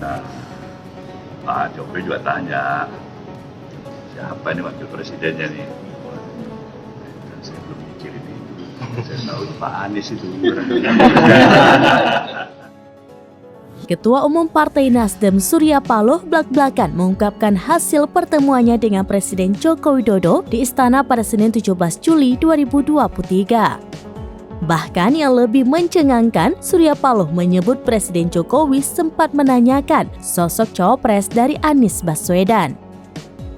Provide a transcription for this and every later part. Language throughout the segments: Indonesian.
Nah, Pak Jokowi juga tanya, siapa ini wakil presidennya nih? Dan saya belum mikirin itu. Saya tahu Pak Anies itu. Ketua Umum Partai Nasdem Surya Paloh blak-blakan mengungkapkan hasil pertemuannya dengan Presiden Joko Widodo di Istana pada Senin 17 Juli 2023. Bahkan yang lebih mencengangkan, Surya Paloh menyebut Presiden Jokowi sempat menanyakan sosok cawapres dari Anies Baswedan.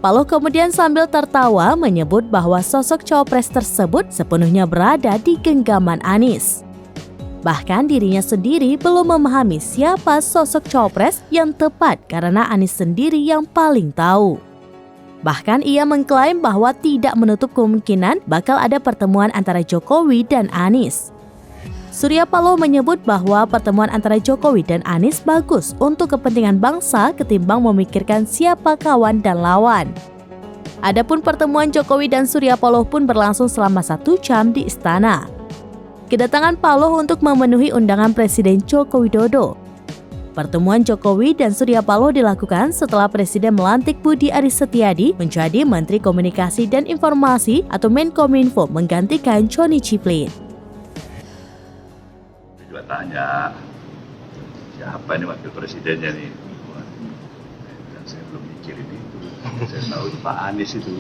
Paloh kemudian sambil tertawa menyebut bahwa sosok cawapres tersebut sepenuhnya berada di genggaman Anies. Bahkan dirinya sendiri belum memahami siapa sosok cawapres yang tepat karena Anies sendiri yang paling tahu. Bahkan ia mengklaim bahwa tidak menutup kemungkinan bakal ada pertemuan antara Jokowi dan Anies. Surya Paloh menyebut bahwa pertemuan antara Jokowi dan Anies bagus untuk kepentingan bangsa ketimbang memikirkan siapa kawan dan lawan. Adapun pertemuan Jokowi dan Surya Paloh pun berlangsung selama 1 jam di istana. Kedatangan Paloh untuk memenuhi undangan Presiden Joko Widodo. Pertemuan Jokowi dan Surya Paloh dilakukan setelah Presiden melantik Budi Aris Setiadi menjadi Menteri Komunikasi dan Informasi atau Menkominfo menggantikan Johnny Ciplin. Saya juga tanya, siapa ini wakil presidennya nih? Dan saya belum mikirin itu. Saya tahu Pak Anies itu.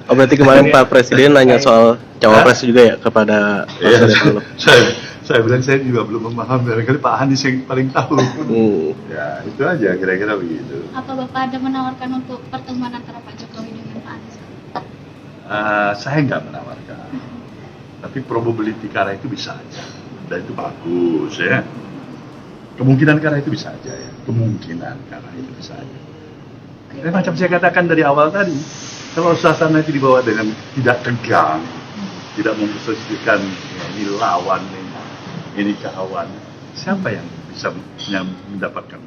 Oh, berarti kemarin Pak Presiden nanya soal cawapres juga ya kepada Pak Surya Paloh? Saya bilang saya juga belum memahami, barangkali Pak Anies yang paling tahu. Ya, itu aja kira-kira begitu. Apa Bapak ada menawarkan untuk pertemuan antara Pak Jokowi dengan Pak Anies? Saya nggak menawarkan, tapi probability ke arah itu bisa aja, dan itu bagus ya. Kemungkinan ke arah itu bisa aja ya, kemungkinan ke arah itu bisa aja. Tapi macam saya katakan dari awal tadi, kalau suasana itu dibawa dengan tidak tegang, tidak memposisikan ini lawan, ini kawan, siapa yang bisa mendapatkan